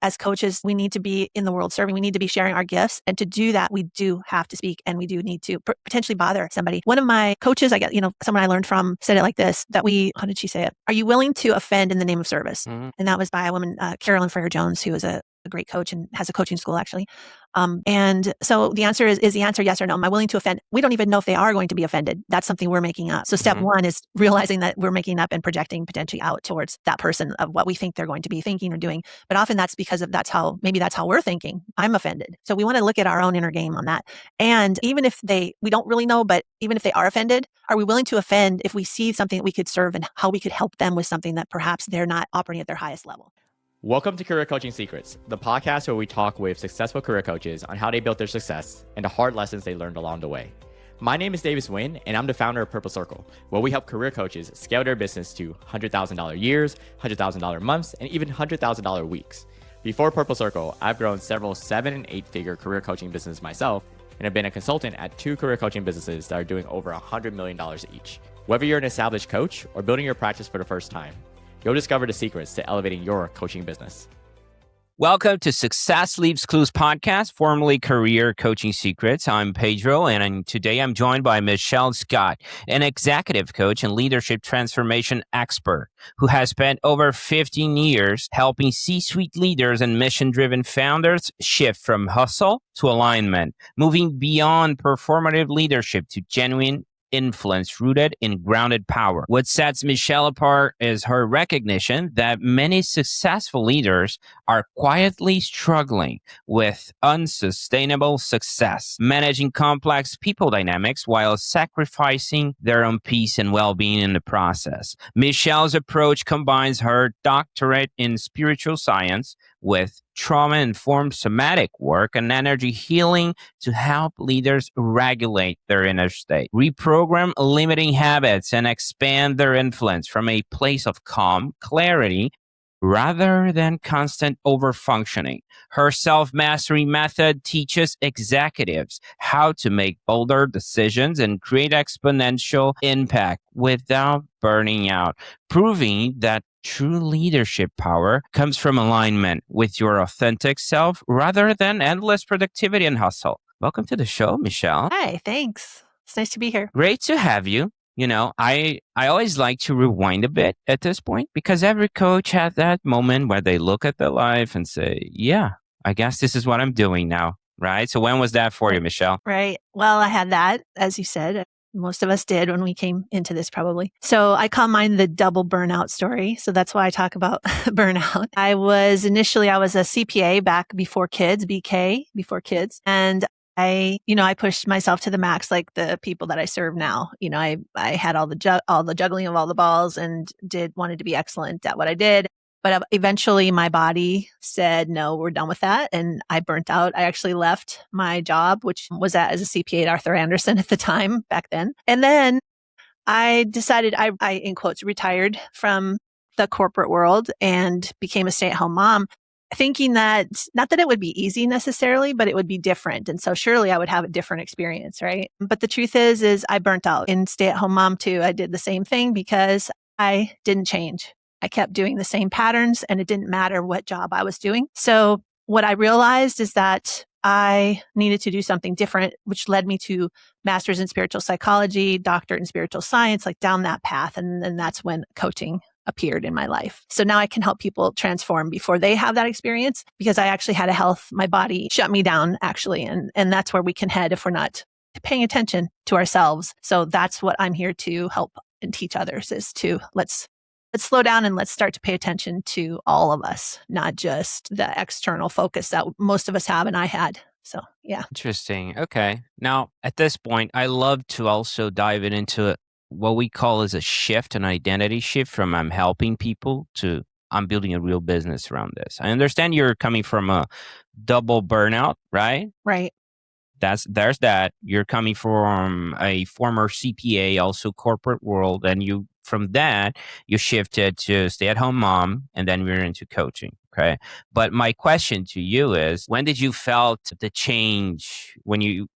as coaches, we need to be in the world serving. We need to be sharing our gifts. And to do that, we do have to speak and we do need to potentially bother somebody. One of my coaches, someone I learned from said it like this, how did she say it? Are you willing to offend in the name of service? Mm-hmm. And that was by a woman, Carolyn Freer Jones, who is a great coach and has a coaching school actually. And so the answer is the answer yes or no? Am I willing to offend? We don't even know if they are going to be offended. That's something we're making up. So step one is realizing that we're making up and projecting potentially out towards that person of what we think they're going to be thinking or doing. But often that's because of that's how we're thinking. I'm offended. So we want to look at our own inner game on that. And even if we don't really know, but even if they are offended, are we willing to offend if we see something that we could serve and how we could help them with something that perhaps they're not operating at their highest level? Welcome to Career Coaching Secrets, the podcast where we talk with successful career coaches on how they built their success and the hard lessons they learned along the way. My name is Davis Nguyen, and I'm the founder of Purple Circle, where we help career coaches scale their business to $100,000 years, $100,000 months, and even $100,000 weeks. Before Purple Circle, I've grown several 7- and 8-figure career coaching businesses myself, and have been a consultant at 2 career coaching businesses that are doing over $100 million each. Whether you're an established coach or building your practice for the first time, you'll discover the secrets to elevating your coaching business. Welcome to Success Leaves Clues podcast, formerly Career Coaching Secrets. I'm Pedro, and today I'm joined by Michelle Scott, an executive coach and leadership transformation expert who has spent over 15 years helping C-suite leaders and mission-driven founders shift from hustle to alignment, moving beyond performative leadership to genuine influence rooted in grounded power. What sets Michelle apart is her recognition that many successful leaders are quietly struggling with unsustainable success, managing complex people dynamics while sacrificing their own peace and well-being in the process. Michelle's approach combines her doctorate in spiritual science with trauma-informed somatic work and energy healing to help leaders regulate their inner state, reprogram limiting habits, and expand their influence from a place of calm, clarity, rather than constant overfunctioning. Her self-mastery method teaches executives how to make bolder decisions and create exponential impact without burning out, proving that true leadership power comes from alignment with your authentic self rather than endless productivity and hustle. Welcome to the show, Michelle. Hi, thanks. It's nice to be here. Great to have you. You know, I always like to rewind a bit at this point because every coach has that moment where they look at their life and say, yeah, I guess this is what I'm doing now, right? So when was that for you, Michelle? Right. Well, I had that, as you said. Most of us did when we came into this probably. So I call mine the double burnout story. So that's why I talk about burnout. I was a CPA back before kids, BK, before kids. And I pushed myself to the max, like the people that I serve now. I had all the juggling of all the balls and wanted to be excellent at what I did. But eventually my body said, no, we're done with that. And I burnt out. I actually left my job, which was as a CPA at Arthur Andersen at the time back then. And then I decided I in quotes, retired from the corporate world and became a stay-at-home mom, thinking that, not that it would be easy necessarily, but it would be different. And so surely I would have a different experience, right? But the truth is I burnt out. In stay-at-home mom too, I did the same thing because I didn't change. I kept doing the same patterns and it didn't matter what job I was doing. So what I realized is that I needed to do something different, which led me to master's in spiritual psychology, doctorate in spiritual science, like down that path. And then that's when coaching appeared in my life. So now I can help people transform before they have that experience because I actually had my body shut me down actually. And that's where we can head if we're not paying attention to ourselves. So that's what I'm here to help and teach others is to let's slow down and let's start to pay attention to all of us, not just the external focus that most of us have and I had. So, yeah. Interesting. Okay. Now, at this point, I love to also dive into what we call as a shift, an identity shift from I'm helping people to I'm building a real business around this. I understand you're coming from a double burnout, right? Right. There's that. You're coming from a former CPA, also corporate world, and from that you shifted to stay-at-home mom, and then we're into coaching. Okay, but my question to you is: when did you felt the change?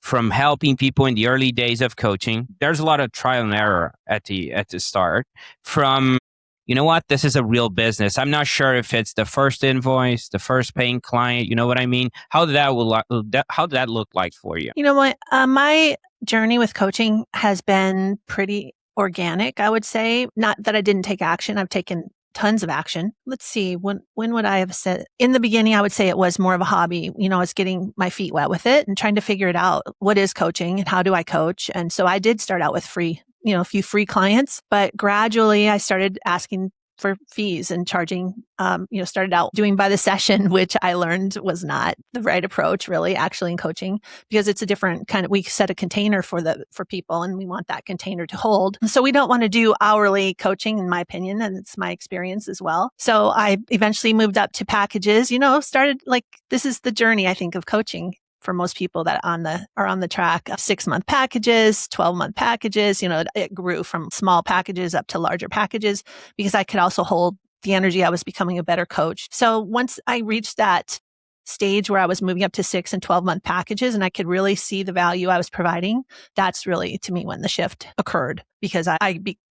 From helping people in the early days of coaching, there's a lot of trial and error at the start. From you know what, this is a real business. I'm not sure if it's the first invoice, the first paying client, you know what I mean? How did that look like for you? You know what? My journey with coaching has been pretty organic, I would say. Not that I didn't take action. I've taken tons of action. Let's see. When would I have said? In the beginning, I would say it was more of a hobby. I was getting my feet wet with it and trying to figure it out. What is coaching and how do I coach? And so I did start out with free, a few free clients, but gradually I started asking for fees and charging, started out doing by the session, which I learned was not the right approach really actually in coaching, because it's a different kind of, we set a container for people and we want that container to hold. So we don't want to do hourly coaching, in my opinion, and it's my experience as well. So I eventually moved up to packages, started this is the journey, I think, of coaching for most people that are on the track of 6-month packages, 12-month packages. It grew from small packages up to larger packages because I could also hold the energy. I was becoming a better coach. So once I reached that stage where I was moving up to 6 and 12-month packages and I could really see the value I was providing, that's really to me when the shift occurred, because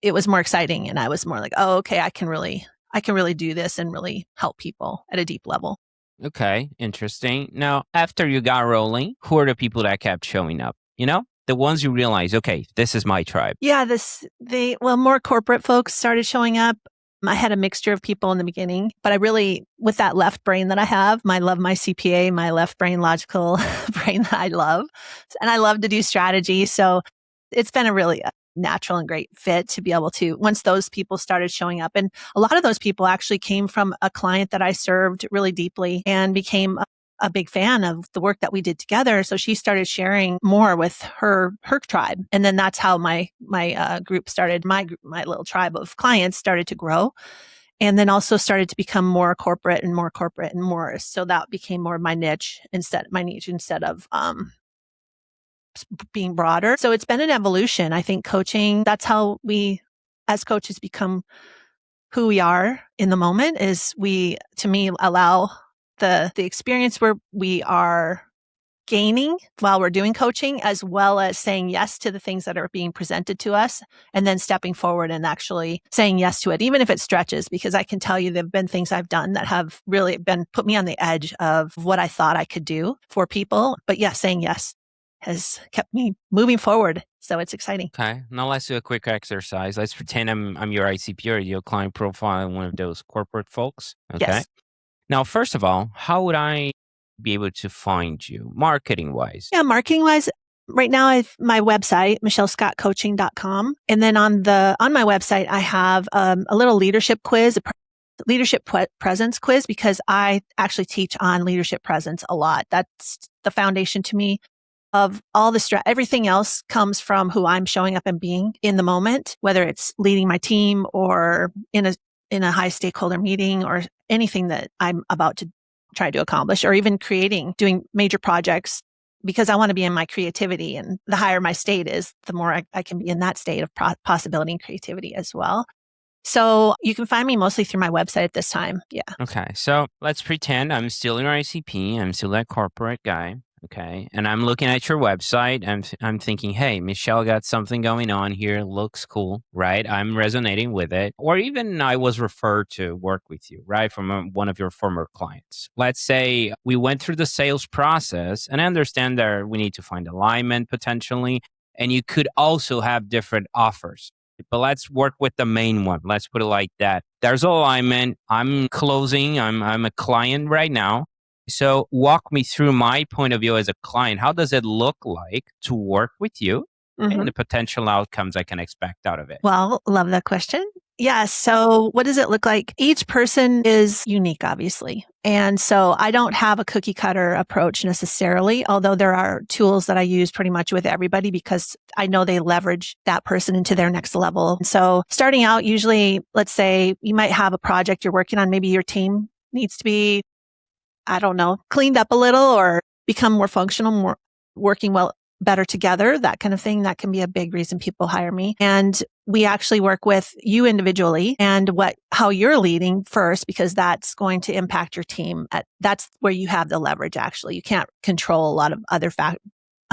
it was more exciting and I was more like, oh, okay, I can really do this and really help people at a deep level. Okay, interesting. Now, after you got rolling, who are the people that kept showing up? The ones you realize, okay, this is my tribe. Yeah, more corporate folks started showing up. I had a mixture of people in the beginning, but I really, with that left brain that I have, I love my CPA, my left brain logical brain that I love. And I love to do strategy. So it's been a really natural and great fit to be able to, once those people started showing up. And a lot of those people actually came from a client that I served really deeply and became a big fan of the work that we did together. So she started sharing more with her tribe. And then that's how my group started, my little tribe of clients started to grow. And then also started to become more corporate and more corporate and more. So that became more of my niche instead of being broader. So it's been an evolution. I think coaching, that's how we as coaches become who we are in the moment, is we, to me, allow the experience where we are gaining while we're doing coaching, as well as saying yes to the things that are being presented to us, and then stepping forward and actually saying yes to it, even if it stretches, because I can tell you there have been things I've done that have really put me on the edge of what I thought I could do for people. But yeah, saying yes has kept me moving forward. So it's exciting. Okay. Now let's do a quick exercise. Let's pretend I'm your ICP or your client profile, one of those corporate folks. Okay. Yes. Now, first of all, how would I be able to find you marketing wise? Yeah, marketing wise, right now I have my website, michellescottcoaching.com. And then on my website, I have a little leadership quiz, leadership presence quiz, because I actually teach on leadership presence a lot. That's the foundation to me of all the everything else comes from who I'm showing up and being in the moment, whether it's leading my team or in a high stakeholder meeting or anything that I'm about to try to accomplish, or even doing major projects, because I want to be in my creativity. And the higher my state is, the more I can be in that state of possibility and creativity as well. So you can find me mostly through my website at this time. Yeah. Okay. So let's pretend I'm still your ICP. I'm still that corporate guy. Okay. And I'm looking at your website. I'm thinking, hey, Michelle got something going on here. Looks cool, right? I'm resonating with it. Or even I was referred to work with you, right? From one of your former clients. Let's say we went through the sales process, and I understand that we need to find alignment potentially. And you could also have different offers. But let's work with the main one. Let's put it like that. There's alignment. I'm closing. I'm a client right now. So walk me through my point of view as a client. How does it look like to work with you and the potential outcomes I can expect out of it? Well, love that question. Yeah. So what does it look like? Each person is unique, obviously. And so I don't have a cookie cutter approach necessarily, although there are tools that I use pretty much with everybody because I know they leverage that person into their next level. So starting out, usually, let's say you might have a project you're working on. Maybe your team needs to be, I don't know, cleaned up a little or become more functional, more working better together, that kind of thing. That can be a big reason people hire me. And we actually work with you individually and how you're leading first, because that's going to impact your team. That's where you have the leverage. Actually, you can't control a lot of other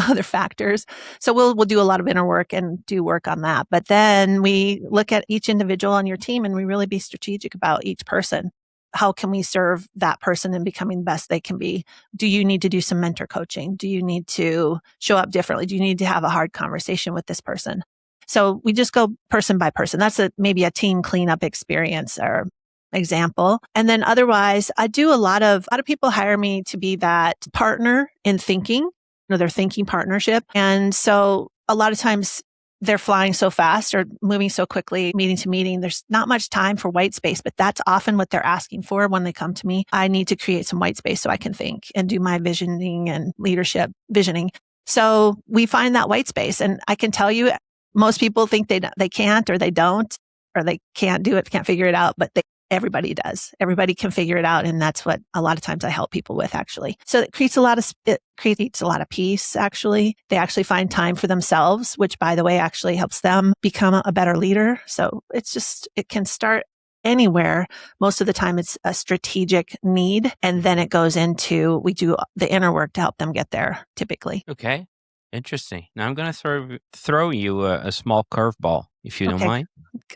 other factors. So we'll do a lot of inner work and do work on that. But then we look at each individual on your team and we really be strategic about each person. How can we serve that person in becoming the best they can be? Do you need to do some mentor coaching? Do you need to show up differently? Do you need to have a hard conversation with this person? So we just go person by person. That's maybe a team cleanup experience or example. And then otherwise, I do a lot of people hire me to be that partner in thinking, their thinking partnership. And so a lot of times they're flying so fast or moving so quickly, meeting to meeting. There's not much time for white space, but that's often what they're asking for when they come to me. I need to create some white space so I can think and do my visioning and leadership visioning. So we find that white space. And I can tell you, most people think they can't or they don't, or they can't do it, can't figure it out, but everybody does. Everybody can figure it out. And that's what a lot of times I help people with, actually. So it creates a lot of peace, actually. They actually find time for themselves, which, by the way, actually helps them become a better leader. So it can start anywhere. Most of the time it's a strategic need. And then it goes into, we do the inner work to help them get there, typically. Okay. Interesting. Now I'm going to throw you a small curveball, if you don't mind.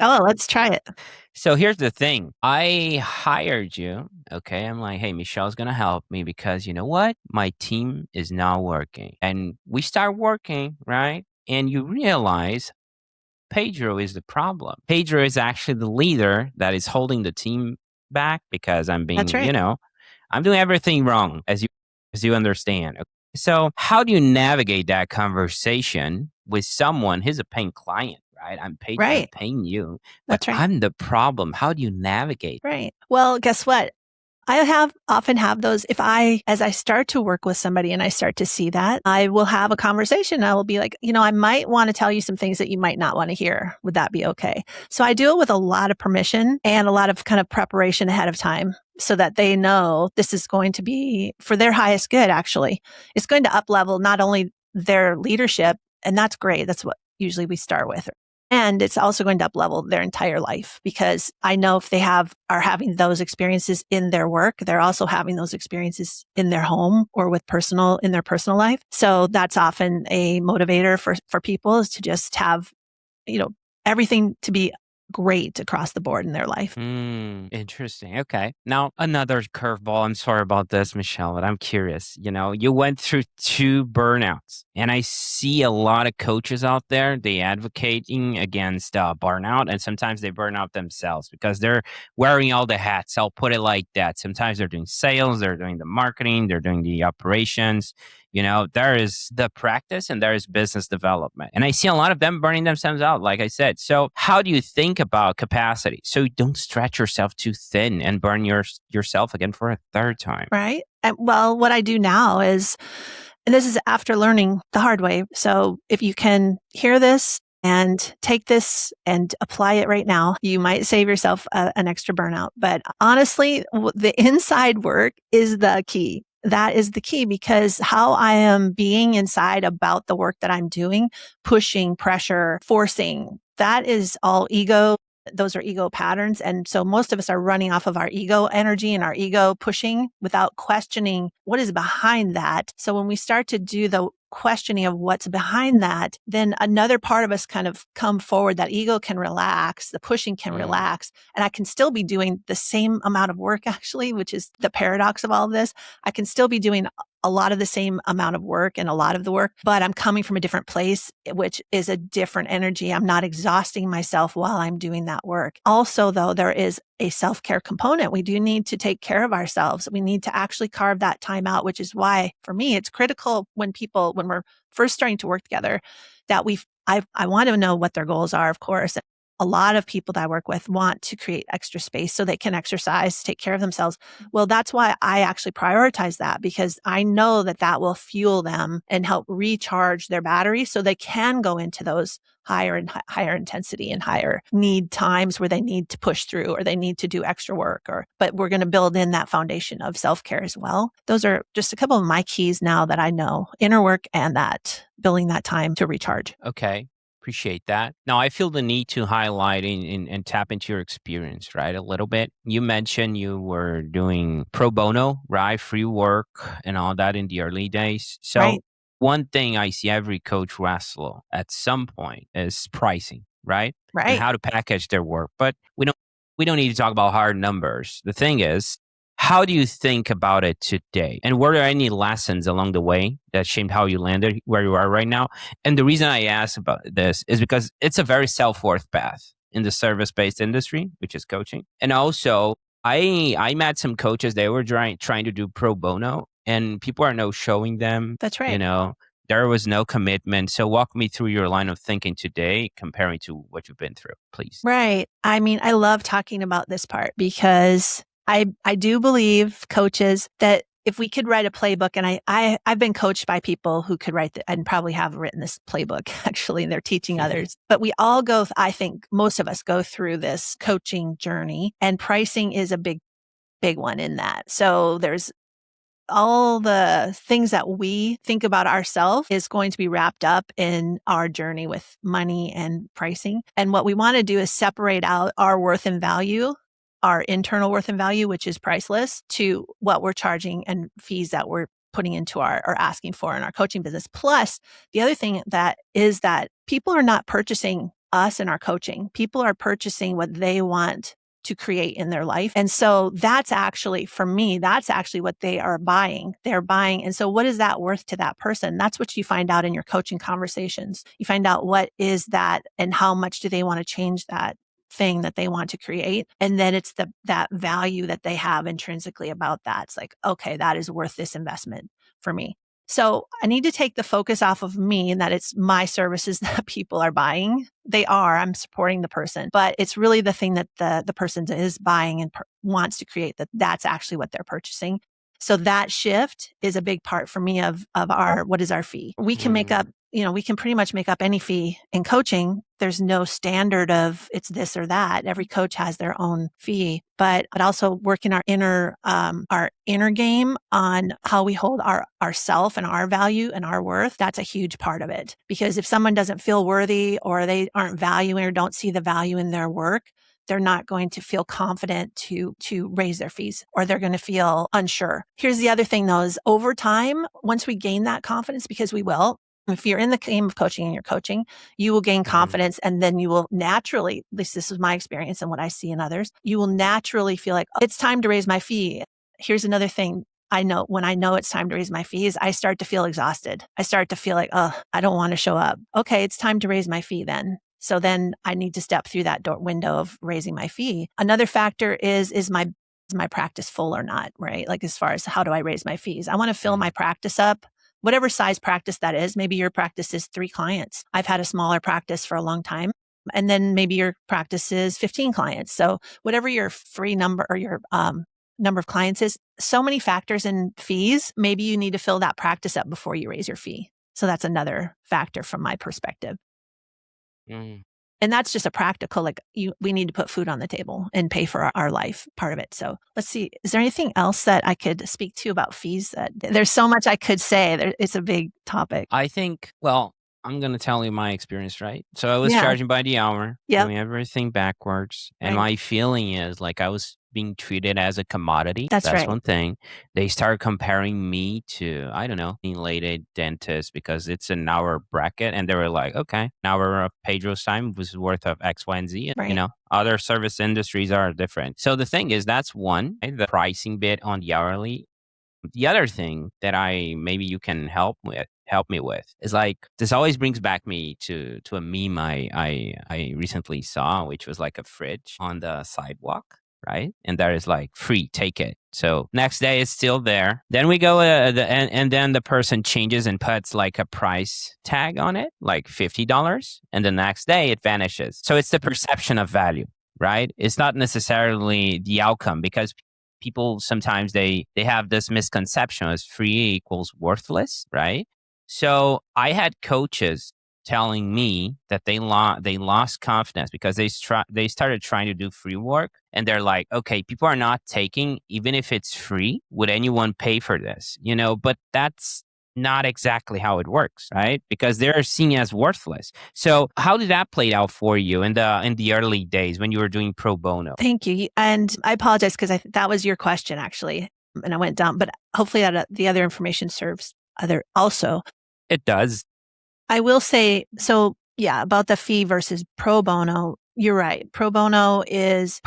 Oh, let's try it. So here's the thing. I hired you. Okay. I'm like, hey, Michelle's going to help me because you know what? My team is not working. And we start working, right? And you realize Pedro is the problem. Pedro is actually the leader that is holding the team back because I'm being, That's right. I'm doing everything wrong, as you understand. So how do you navigate that conversation with someone who's a paying client, right? I'm paying you, but That's right. I'm the problem. How do you navigate? Right. Well, guess what? I often have those. As I start to work with somebody and I start to see that, I will have a conversation. I will be like, I might want to tell you some things that you might not want to hear. Would that be okay? So I do it with a lot of permission and a lot of kind of preparation ahead of time so that they know this is going to be for their highest good, actually. It's going to up-level not only their leadership, and that's great. That's what usually we start with. And it's also going to up-level their entire life because I know if they are having those experiences in their work, they're also having those experiences in their home or in their personal life. So that's often a motivator for people is to just have, everything to be great across the board in their life. Interesting. Okay. Now, another curveball. I'm sorry about this, Michelle, but I'm curious. You went through 2 burnouts, and I see a lot of coaches out there, they advocating against burnout, and sometimes they burn out themselves because they're wearing all the hats. I'll put it like that. Sometimes they're doing sales, they're doing the marketing, they're doing the operations. There is the practice and there is business development. And I see a lot of them burning themselves out, like I said. So how do you think about capacity? So you don't stretch yourself too thin and burn yourself again for a third time. Right. Well, what I do now is, and this is after learning the hard way. So if you can hear this and take this and apply it right now, you might save yourself an extra burnout. But honestly, the inside work is the key. That is the key because how I am being inside about the work that I'm doing, pushing, pressure, forcing, that is all ego. Those are ego patterns. And so most of us are running off of our ego energy and our ego pushing without questioning what is behind that. So when we start to do the questioning of what's behind that, then another part of us kind of come forward. That ego can relax, the pushing can relax, and I can still be doing the same amount of work, actually, which is the paradox of all of this. I can still be doing a lot of the same amount of work and a lot of the work, but I'm coming from a different place, which is a different energy. I'm not exhausting myself while I'm doing that work. Also, though, there is a self-care component. We do need to take care of ourselves. We need to actually carve that time out, which is why, for me, it's critical when we're first starting to work together, that I want to know what their goals are, of course. A lot of people that I work with want to create extra space so they can exercise, take care of themselves. Well, that's why I actually prioritize that because I know that will fuel them and help recharge their battery so they can go into those higher intensity and higher need times where they need to push through or they need to do extra work but we're going to build in that foundation of self-care as well. Those are just a couple of my keys now that I know, inner work and that building that time to recharge. Okay. Appreciate that. Now, I feel the need to highlight and tap into your experience, right? A little bit. You mentioned you were doing pro bono, right? Free work and all that in the early days. So Right. one thing I see every coach wrestle at some point is pricing, right? And Right. how to package their work. But we don't need to talk about hard numbers. The thing is, how do you think about it today? And were there any lessons along the way that shaped how you landed where you are right now? And the reason I ask about this is because it's a very self-worth path in the service-based industry, which is coaching. And also, I met some coaches, they were trying to do pro bono, and people are now showing them, That's right. there was no commitment. So walk me through your line of thinking today comparing to what you've been through, please. Right. I mean, I love talking about this part because I do believe, coaches, that if we could write a playbook, and I've been coached by people who could write and probably have written this playbook, actually, and they're teaching others. But we all I think most of us go through this coaching journey, and pricing is a big one in that. So there's all the things that we think about ourselves is going to be wrapped up in our journey with money and pricing. And what we want to do is separate out our worth and value, our internal worth and value, which is priceless, to what we're charging and fees that we're putting into or asking for in our coaching business. Plus, the other thing that is that people are not purchasing us in our coaching. People are purchasing what they want to create in their life. And so that's actually, for me, that's actually what they are buying. They're buying. And so what is that worth to that person? That's what you find out in your coaching conversations. You find out what is that and how much do they want to change that thing that they want to create. And then it's that value that they have intrinsically about that. It's like, okay, that is worth this investment for me. So I need to take the focus off of me and that it's my services that people are buying. I'm supporting the person, but it's really the thing that the person is buying and wants to create, that's actually what they're purchasing. So that shift is a big part for me of what is our fee? We can make up, we can pretty much make up any fee in coaching. There's no standard of it's this or that. Every coach has their own fee, but also working our inner game on how we hold our self and our value and our worth. That's a huge part of it. Because if someone doesn't feel worthy or they aren't valuing or don't see the value in their work, they're not going to feel confident to raise their fees, or they're going to feel unsure. Here's the other thing though, is over time, once we gain that confidence, because we will, if you're in the game of coaching and you're coaching, you will gain confidence, and then you will naturally, at least this is my experience and what I see in others, you will naturally feel like, oh, it's time to raise my fee. Here's another thing. I know when I know it's time to raise my fees, I start to feel exhausted. I start to feel like, oh, I don't want to show up. Okay, it's time to raise my fee then. So then I need to step through that window of raising my fee. Another factor is my practice full or not, right? Like as far as how do I raise my fees? I want to fill my practice up, whatever size practice that is. Maybe your practice is 3 clients. I've had a smaller practice for a long time. And then maybe your practice is 15 clients. So whatever your free number or your number of clients is, so many factors in fees. Maybe you need to fill that practice up before you raise your fee. So that's another factor from my perspective. And that's just a practical, we need to put food on the table and pay for our life part of it. So let's see, is there anything else that I could speak to about fees? There's so much I could say. It's a big topic. I think, I'm going to tell you my experience, right? So I was charging by the hour, doing everything backwards. And my feeling is like I was being treated as a commodity. That's right. One thing. They started comparing me to, I don't know, elated dentist because it's an hour bracket. And they were like, okay, an hour of Pedro's time was worth of X, Y, and Z. Right. Other service industries are different. So the thing is, that's one, right? The pricing bit on the hourly. The other thing that maybe you can help me with is like, this always brings back me to a meme I recently saw, which was like a fridge on the sidewalk, right? And there is like free, take it. So next day it's still there. Then we go and then the person changes and puts like a price tag on it, like $50, and the next day it vanishes. So it's the perception of value, right? It's not necessarily the outcome, because people sometimes they have this misconception as free equals worthless, right? So I had coaches telling me that they lost confidence because they started trying to do free work, and they're like, okay, people are not taking, even if it's free, would anyone pay for this? But that's not exactly how it works, right? Because they're seen as worthless. So how did that play out for you in the early days when you were doing pro bono? Thank you. And I apologize because that was your question actually, and I went down, but hopefully the other information serves also. It does. I will say, so yeah, about the fee versus pro bono. You're right. Pro bono is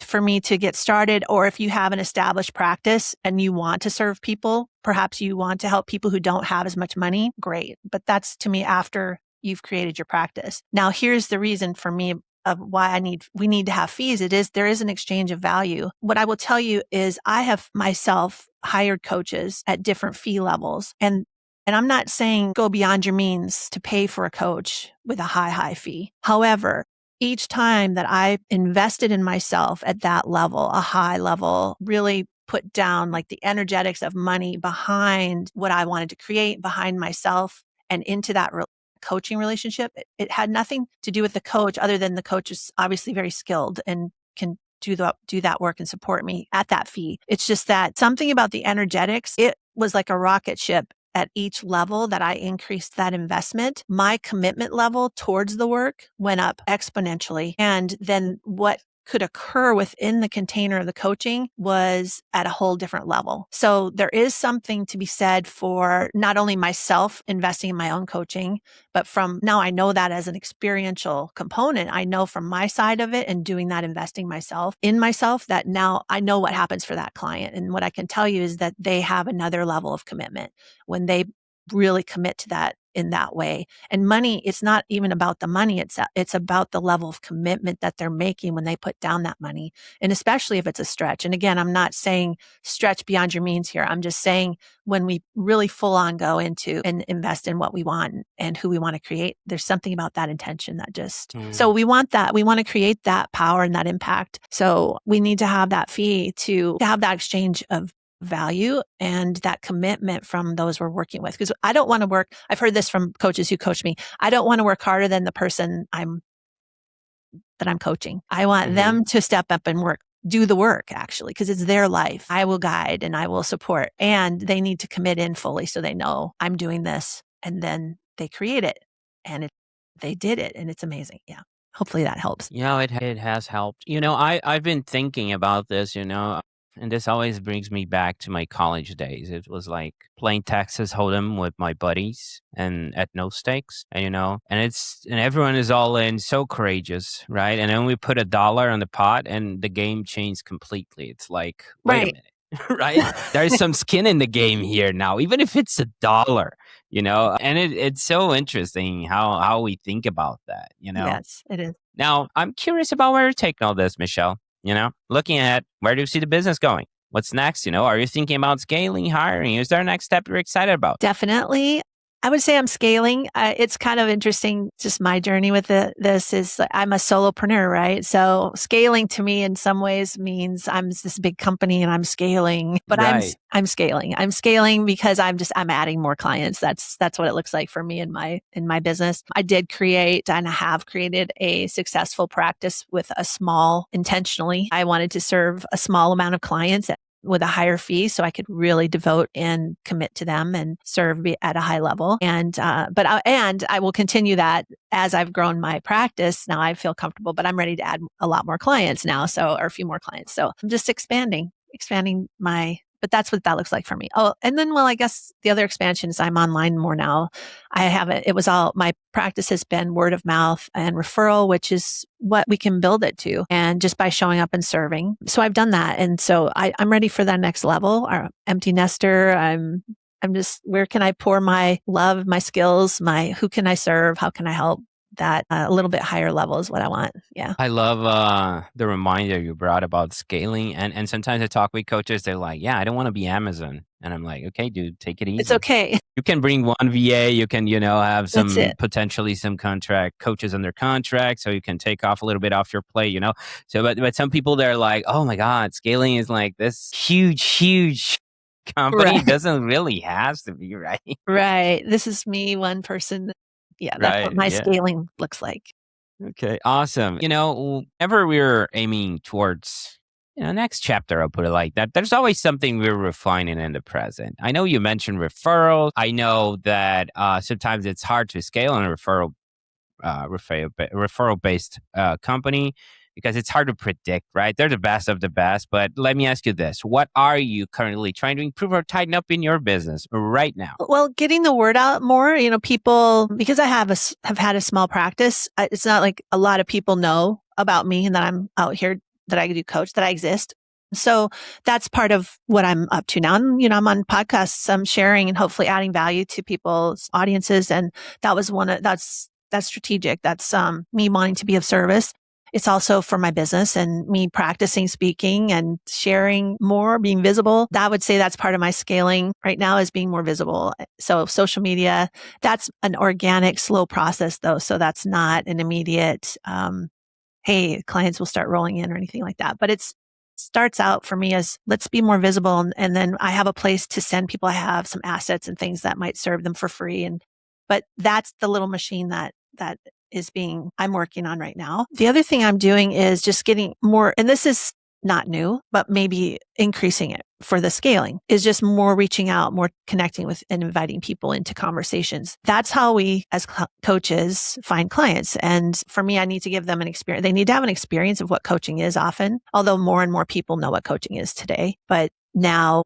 for me to get started, or if you have an established practice and you want to serve people, perhaps you want to help people who don't have as much money. Great. But that's to me after you've created your practice. Now, here's the reason for me of why we need to have fees. There is an exchange of value. What I will tell you is I have myself hired coaches at different fee levels, and I'm not saying go beyond your means to pay for a coach with a high fee. However, each time that I invested in myself at that level, a high level, really put down like the energetics of money behind what I wanted to create, behind myself and into that coaching relationship, it had nothing to do with the coach other than the coach is obviously very skilled and can do that work and support me at that fee. It's just that something about the energetics, it was like a rocket ship. At each level that I increased that investment, my commitment level towards the work went up exponentially. And then what could occur within the container of the coaching was at a whole different level. So there is something to be said for not only myself investing in my own coaching, but from now I know that as an experiential component, I know from my side of it and doing that investing in myself that now I know what happens for that client. And what I can tell you is that they have another level of commitment when they really commit to that in that way. And money, it's not even about the money. It's about the level of commitment that they're making when they put down that money. And especially if it's a stretch. And again, I'm not saying stretch beyond your means here. I'm just saying when we really full on go into and invest in what we want and who we want to create, there's something about that intention that so we want that. We want to create that power and that impact. So we need to have that fee to have that exchange of value and that commitment from those we're working with. Because I don't want to work, I've heard this from coaches who coach me. I don't want to work harder than the person that I'm coaching. I want them to step up and do the work actually, because it's their life. I will guide and I will support, and they need to commit in fully so they know I'm doing this, and then they create it and they did it and it's amazing. Yeah. Hopefully that helps. Yeah, it has helped. I've been thinking about this, and this always brings me back to my college days. It was like playing Texas Hold'em with my buddies and at no stakes, and everyone is all in, so courageous, right? And then we put $1 on the pot and the game changed completely. It's like, wait a minute, right? There's some skin in the game here now, even if it's $1, and it's so interesting how we think about that, Yes, it is. Now, I'm curious about where you're taking all this, Michelle. Looking at where do you see the business going? What's next? Are you thinking about scaling, hiring? Is there a next step you're excited about? Definitely. I would say I'm scaling. It's kind of interesting. Just my journey with this is I'm a solopreneur, right? So scaling to me in some ways means I'm this big company and I'm scaling, but Right. I'm scaling. I'm scaling because I'm adding more clients. That's what it looks like for me in my business. I did create and have created a successful practice with intentionally. I wanted to serve a small amount of clients with a higher fee so I could really devote and commit to them and serve at a high level. And I will continue that as I've grown my practice. Now I feel comfortable, but I'm ready to add a lot more clients now, or a few more clients. So I'm just expanding but that's what that looks like for me. Oh, and then, I guess the other expansion is I'm online more now. My practice has been word of mouth and referral, which is what we can build it to, and just by showing up and serving. So I've done that. And so I'm ready for that next level. Our empty nester. I'm just, where can I pour my love, my skills, who can I serve? How can I help? That a little bit higher level is what I want. Yeah. I love the reminder you brought about scaling. And sometimes I talk with coaches, they're like, yeah, I don't want to be Amazon. And I'm like, okay, dude, take it easy. It's okay. You can bring one VA, you can, have That's it. potentially some contract coaches under contract, so you can take off a little bit off your plate, So, but some people, they're like, oh my God, scaling is like this huge company. Right. Doesn't really has to be, right? Right. This is me, one person. Yeah, that's what my scaling looks like. Okay, awesome. Whenever we're aiming towards, next chapter, I'll put it like that, there's always something we're refining in the present. I know you mentioned referrals. I know that sometimes it's hard to scale on a referral-based company. because it's hard to predict, right? They're the best of the best. But let me ask you this. What are you currently trying to improve or tighten up in your business right now? Well, getting the word out more, people, because I have had a small practice, it's not like a lot of people know about me and that I'm out here, that I do coach, that I exist. So that's part of what I'm up to now. And, I'm on podcasts, I'm sharing and hopefully adding value to people's audiences. And that was that's strategic. That's, me wanting to be of service. It's also for my business and me practicing speaking and sharing more, being visible. I would say that's part of my scaling right now, is being more visible. So social media, that's an organic, slow process though. So that's not an immediate, hey, clients will start rolling in or anything like that. But it starts out for me as, let's be more visible. And then I have a place to send people. I have some assets and things that might serve them for free. But that's the little machine that I'm working on right now. The other thing I'm doing is just getting more, and this is not new, but maybe increasing it for the scaling, is just more reaching out, more connecting with and inviting people into conversations. That's how we as coaches find clients. And for me, I need to give them an experience. They need to have an experience of what coaching is often, although more and more people know what coaching is today. But now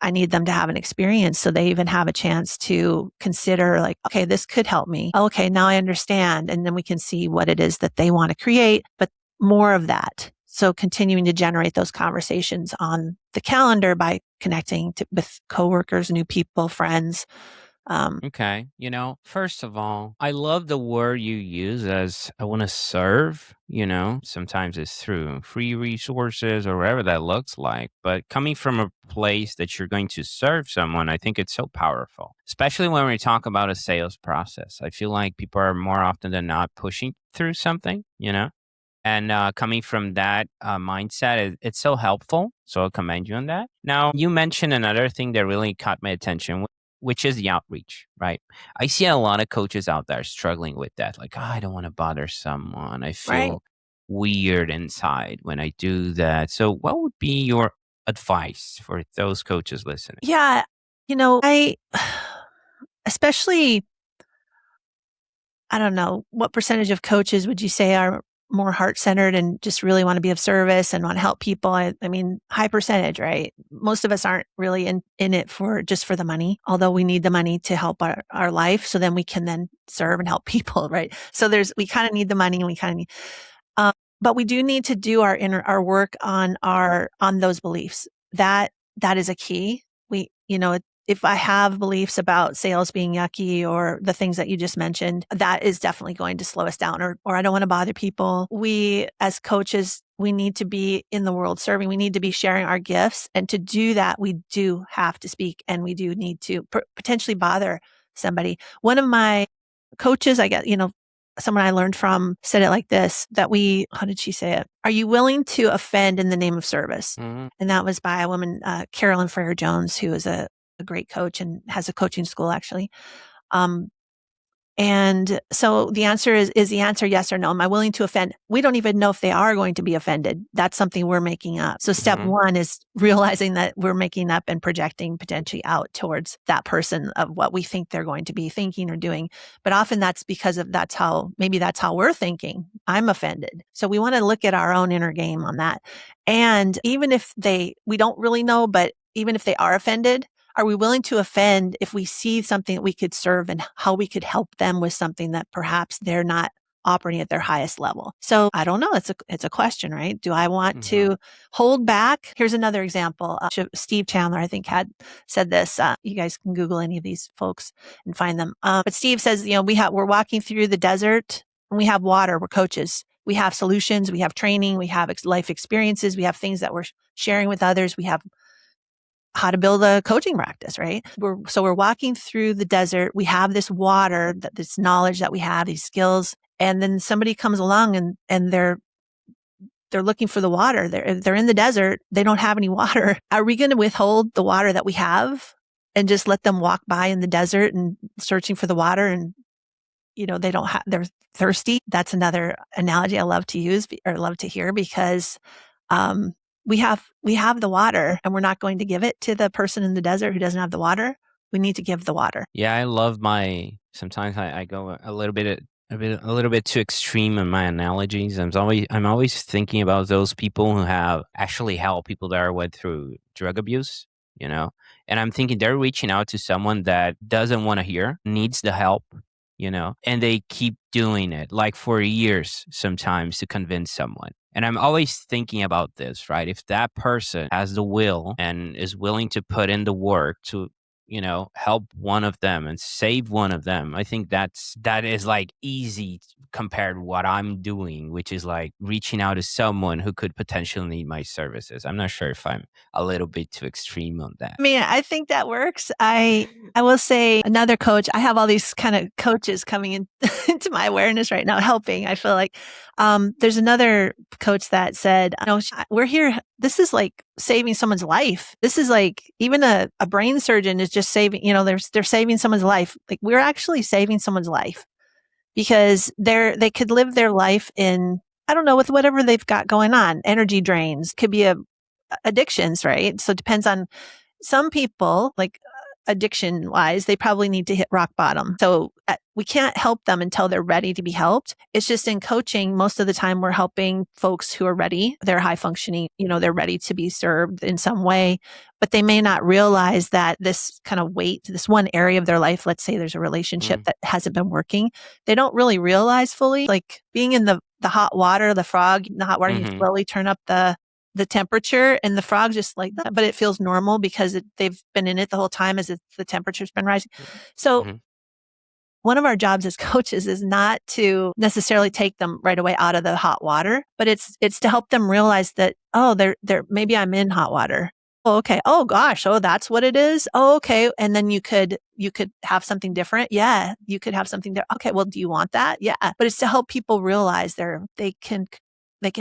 I need them to have an experience so they even have a chance to consider, like, okay, this could help me. Okay, now I understand. And then we can see what it is that they want to create, but more of that. So continuing to generate those conversations on the calendar by connecting with coworkers, new people, friends. Okay. First of all, I love the word you use as I want to serve. Sometimes it's through free resources or whatever that looks like. But coming from a place that you're going to serve someone, I think it's so powerful, especially when we talk about a sales process. I feel like people are more often than not pushing through something. And coming from that mindset, it's so helpful. So I commend you on that. Now, you mentioned another thing that really caught my attention, which is the outreach, right? I see a lot of coaches out there struggling with that. Like, I don't want to bother someone. I Right. feel weird inside when I do that. So, what would be your advice for those coaches listening? Yeah. I, especially, I don't know, what percentage of coaches would you say are more heart-centered and just really want to be of service and want to help people? I mean, high percentage, right? Most of us aren't really in it for just for the money, although we need the money to help our life. So then we can then serve and help people, right? So we kind of need the money and we kind of need, um, but we do need to do our work on those beliefs. That is a key. If I have beliefs about sales being yucky or the things that you just mentioned, that is definitely going to slow us down, or I don't want to bother people. We as coaches, we need to be in the world serving. We need to be sharing our gifts. And to do that, we do have to speak and we do need to potentially bother somebody. One of my coaches, someone I learned from said it like this, how did she say it? Are you willing to offend in the name of service? Mhm. And that was by a woman, Carolyn Freer Jones, who is a great coach and has a coaching school actually. And so the answer is the answer yes or no? Am I willing to offend? We don't even know if they are going to be offended. That's something we're making up. So step one is realizing that we're making up and projecting potentially out towards that person of what we think they're going to be thinking or doing. But often that's because that's how we're thinking. I'm offended. So we want to look at our own inner game on that. And even if we don't really know, but even if they are offended, are we willing to offend if we see something that we could serve and how we could help them with something that perhaps they're not operating at their highest level? So I don't know. It's a question, right? Do I want to hold back? Here's another example. Steve Chandler, I think, had said this. You guys can Google any of these folks and find them. But Steve says, we're walking through the desert and we have water. We're coaches. We have solutions. We have training. We have life experiences. We have things that we're sharing with others. We have how to build a coaching practice, right? We're walking through the desert. We have this water, this knowledge that we have, these skills, and then somebody comes along and they're looking for the water. They're in the desert. They don't have any water. Are we going to withhold the water that we have and just let them walk by in the desert and searching for the water? And they're thirsty. That's another analogy I love to use or love to hear because, we have the water and we're not going to give it to the person in the desert who doesn't have the water. We need to give the water. Yeah, I love sometimes I go a little bit a little bit too extreme in my analogies. I'm always thinking about those people who have actually helped people that are went through drug abuse, you know. And I'm thinking they're reaching out to someone that doesn't want to hear, needs the help, you know, and they keep doing it like for years sometimes to convince someone. And I'm always thinking about this, right? If that person has the will and is willing to put in the work to, you know, help one of them and save one of them, I think that is like easy compared to what I'm doing, which is like reaching out to someone who could potentially need my services. I'm not sure if I'm a little bit too extreme on that. I mean, I think that works. I will say another coach, I have all these kind of coaches coming in into my awareness right now, helping. I feel like there's another coach that said, we're here. This is like saving someone's life. This is like even a brain surgeon is just saving, they're saving someone's life. Like we're actually saving someone's life because they could live their life in, I don't know, with whatever they've got going on. Energy drains could be addictions, right? So it depends on some people, like addiction wise, they probably need to hit rock bottom. So we can't help them until they're ready to be helped. It's just in coaching, most of the time we're helping folks who are ready. They're high functioning, they're ready to be served in some way, but they may not realize that this kind of weight, this one area of their life, let's say there's a relationship that hasn't been working. They don't really realize fully, like being in the hot water, the frog in the hot water, you slowly turn up the temperature and the frog just like that, but it feels normal because they've been in it the whole time as the temperature's been rising. So one of our jobs as coaches is not to necessarily take them right away out of the hot water, but it's to help them realize that, oh, maybe I'm in hot water. Oh, okay. Oh gosh. Oh, that's what it is. Oh, okay. And then you could have something different. Yeah. You could have something different. Okay. Well, do you want that? Yeah. But it's to help people realize they can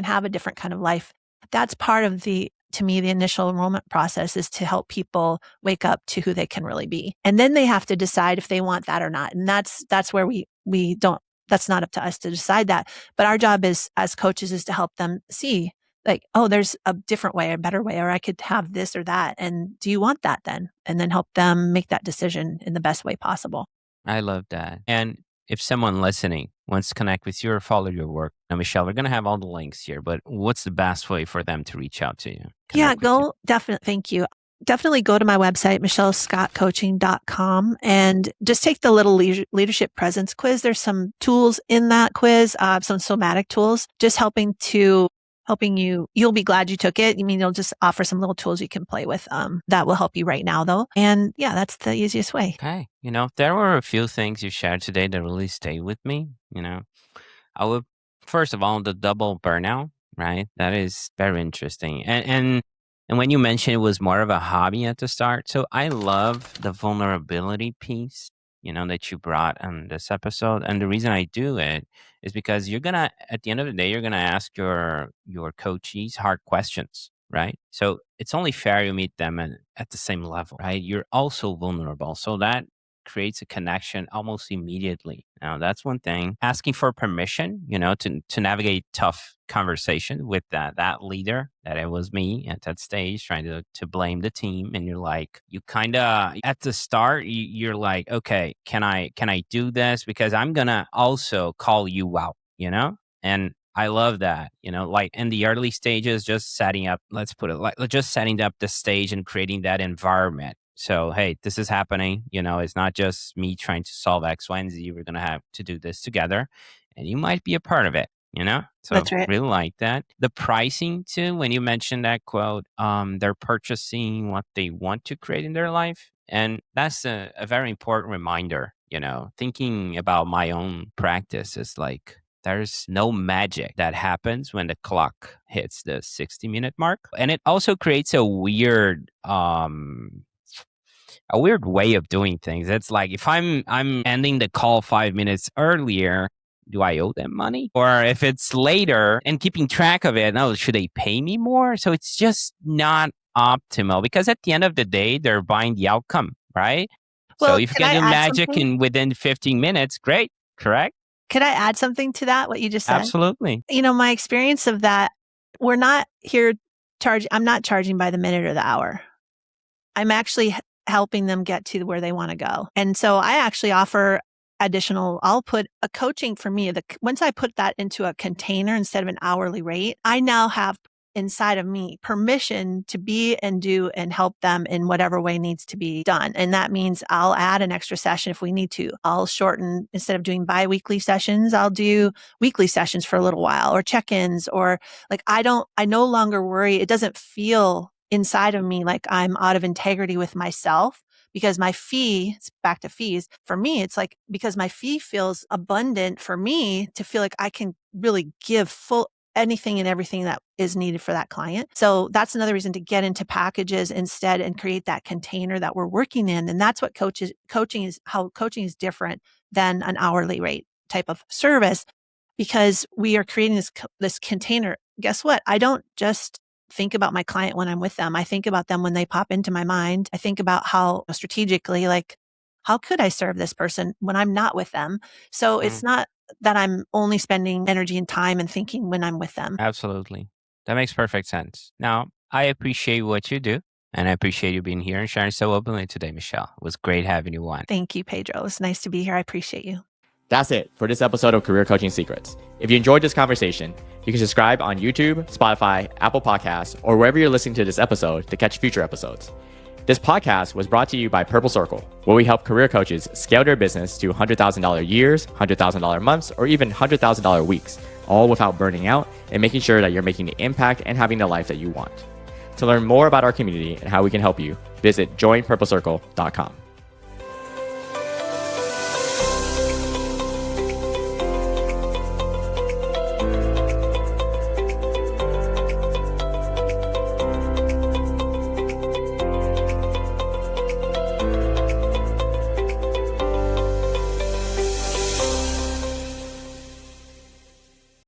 have a different kind of life. That's part of to me, the initial enrollment process is to help people wake up to who they can really be. And then they have to decide if they want that or not. And that's where we don't, that's not up to us to decide that. But our job as coaches is to help them see like, oh, there's a different way, a better way, or I could have this or that. And do you want that then? And then help them make that decision in the best way possible. I love that. And if someone listening wants to connect with you or follow your work, now, Michelle, we're going to have all the links here, but what's the best way for them to reach out to you? Definitely. Thank you. Definitely go to my website, michellescottcoaching.com, and just take the little leadership presence quiz. There's some tools in that quiz, some somatic tools, just helping you. You'll be glad you took it. I mean, you'll just offer some little tools you can play with. That will help you right now, though. And yeah, that's the easiest way. Okay. There were a few things you shared today that really stayed with me. I would, first of all, the double burnout, right? That is very interesting. And when you mentioned it was more of a hobby at the start. So I love the vulnerability piece, that you brought on this episode. And the reason I do it is because at the end of the day, you're going to ask your coachees hard questions, right? So it's only fair you meet them at the same level, right? You're also vulnerable. So that creates a connection almost immediately. Now, that's one thing. Asking for permission, to navigate tough conversation with that leader, that it was me at that stage trying to blame the team. And you're like, you kind of, at the start, you're like, okay, can I do this? Because I'm going to also call you out, And I love that, like in the early stages, just setting up, let's put it like just setting up the stage and creating that environment. So, hey, this is happening. It's not just me trying to solve X, Y, and Z. We're going to have to do this together. And you might be a part of it, So That's right. Really like that. The pricing too, when you mentioned that quote, they're purchasing what they want to create in their life. And that's a very important reminder, thinking about my own practice is like, there's no magic that happens when the clock hits the 60-minute mark. And it also creates a weird way of doing things. It's like if I'm ending the call 5 minutes earlier, do I owe them money? Or if it's later and keeping track of it, should they pay me more? So it's just not optimal because at the end of the day, they're buying the outcome, right? Well, so if you can do magic within 15 minutes, great, correct? Could I add something to that, what you just said? Absolutely. My experience of that, we're not here I'm not charging by the minute or the hour. I'm actually helping them get to where they want to go. And so I actually offer I'll put a coaching for me. Once I put that into a container instead of an hourly rate, I now have inside of me permission to be and do and help them in whatever way needs to be done. And that means I'll add an extra session if we need to. I'll shorten, instead of doing bi-weekly sessions, I'll do weekly sessions for a little while, or check-ins, or like I no longer worry. It doesn't feel inside of me like I'm out of integrity with myself, because my fee, it's back to fees. For me, it's like, because my fee feels abundant for me to feel like I can really give full anything and everything that is needed for that client. So that's another reason to get into packages instead and create that container that we're working in. And that's what coaching is different than an hourly rate type of service, because we are creating this container. Guess what? I don't just think about my client when I'm with them. I think about them when they pop into my mind. I think about how strategically, like, how could I serve this person when I'm not with them? So it's not that I'm only spending energy and time and thinking when I'm with them. Absolutely. That makes perfect sense. Now, I appreciate what you do, and I appreciate you being here and sharing so openly today, Michelle. It was great having you on. Thank you, Pedro. It's nice to be here. I appreciate you. That's it for this episode of Career Coaching Secrets. If you enjoyed this conversation, you can subscribe on YouTube, Spotify, Apple Podcasts, or wherever you're listening to this episode to catch future episodes. This podcast was brought to you by Purple Circle, where we help career coaches scale their business to $100,000 years, $100,000 months, or even $100,000 weeks, all without burning out and making sure that you're making the impact and having the life that you want. To learn more about our community and how we can help you, visit joinpurplecircle.com.